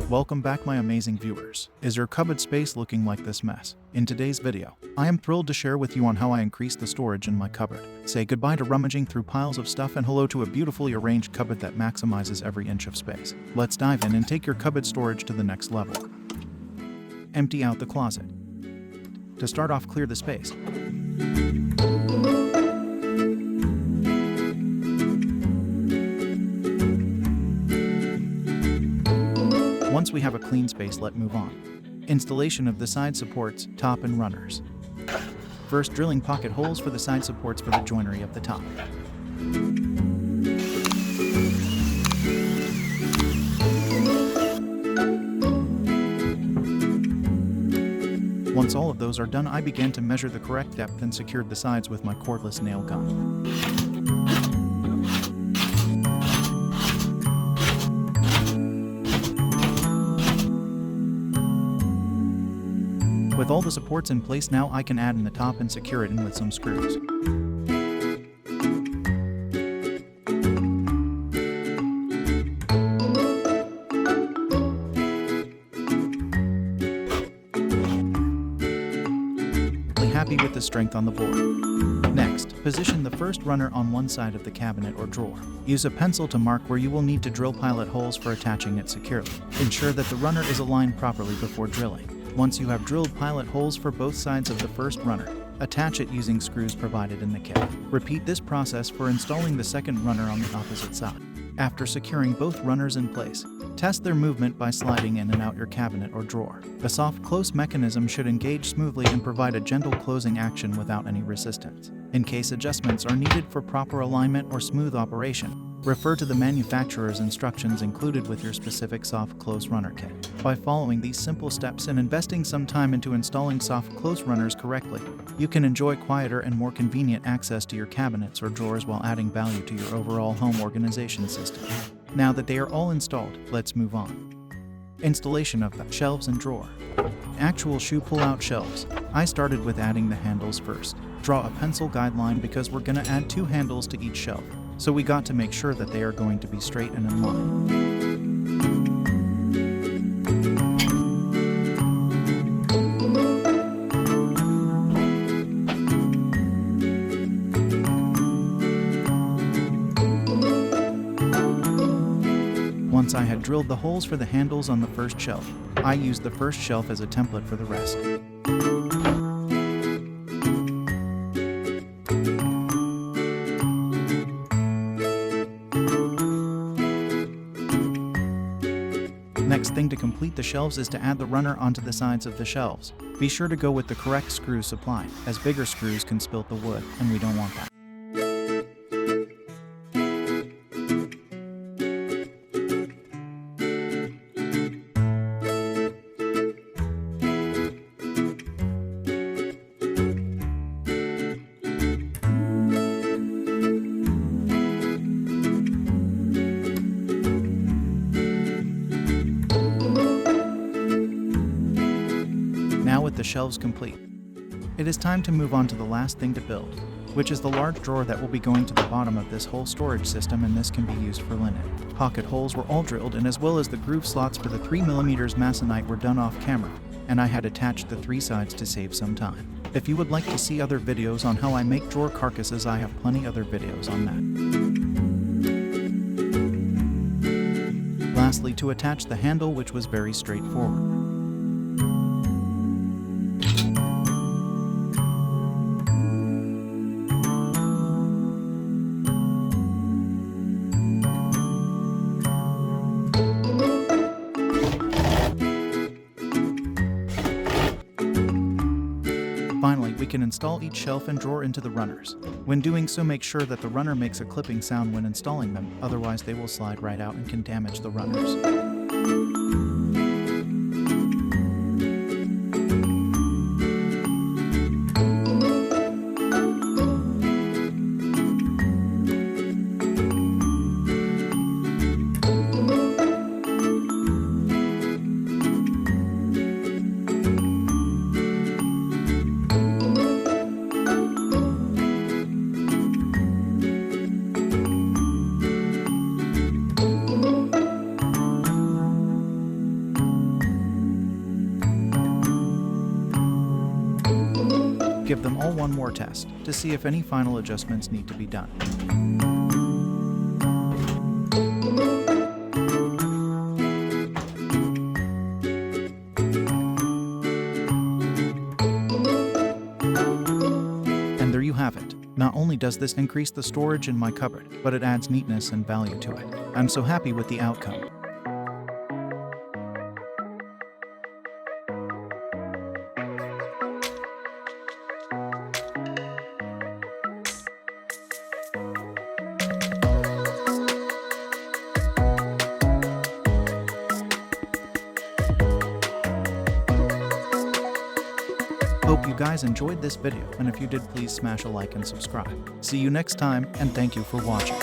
Welcome back, my amazing viewers. Is your cupboard space looking like this mess? In today's video, I am thrilled to share with you on how I increased the storage in my cupboard. Say goodbye to rummaging through piles of stuff and hello to a beautifully arranged cupboard that maximizes every inch of space. Let's dive in and take your cupboard storage to the next level. Empty out the closet. To start off, clear the space. Once we have a clean space, let's move on. Installation of the side supports, top and runners. First, drilling pocket holes for the side supports for the joinery of the top. Once all of those are done, I began to measure the correct depth and secured the sides with my cordless nail gun. With all the supports in place, now I can add in the top and secure it in with some screws. Happy with the strength on the board. Next, position the first runner on one side of the cabinet or drawer. Use a pencil to mark where you will need to drill pilot holes for attaching it securely. Ensure that the runner is aligned properly before drilling. Once you have drilled pilot holes for both sides of the first runner, attach it using screws provided in the kit. Repeat this process for installing the second runner on the opposite side. After securing both runners in place, test their movement by sliding in and out your cabinet or drawer. The soft close mechanism should engage smoothly and provide a gentle closing action without any resistance. In case adjustments are needed for proper alignment or smooth operation, refer to the manufacturer's instructions included with your specific soft close runner kit. By following these simple steps and investing some time into installing soft close runners correctly, you can enjoy quieter and more convenient access to your cabinets or drawers while adding value to your overall home organization system. Now that they are all installed, let's move on. Installation of the shelves and drawer. Actual shoe pull-out shelves. I started with adding the handles first. Draw a pencil guideline because we're gonna add 2 handles to each shelf, so we got to make sure that they are going to be straight and in line. Once I had drilled the holes for the handles on the first shelf, I used the first shelf as a template for the rest. Next thing to complete the shelves is to add the runner onto the sides of the shelves. Be sure to go with the correct screw supplied, as bigger screws can split the wood, and we don't want that. Now with the shelves complete, it is time to move on to the last thing to build, which is the large drawer that will be going to the bottom of this whole storage system, and this can be used for linen. Pocket holes were all drilled in, as well as the groove slots for the 3mm masonite were done off camera, and I had attached the 3 sides to save some time. If you would like to see other videos on how I make drawer carcasses, I have plenty other videos on that. Lastly, to attach the handle, which was very straightforward. Finally, we can install each shelf and drawer into the runners. When doing so, make sure that the runner makes a clipping sound when installing them, otherwise they will slide right out and can damage the runners. Give them all one more test to see if any final adjustments need to be done. And there you have it. Not only does this increase the storage in my cupboard, but it adds neatness and value to it. I'm so happy with the outcome. Hope you guys enjoyed this video, and if you did, please smash a like and subscribe. See you next time, and thank you for watching.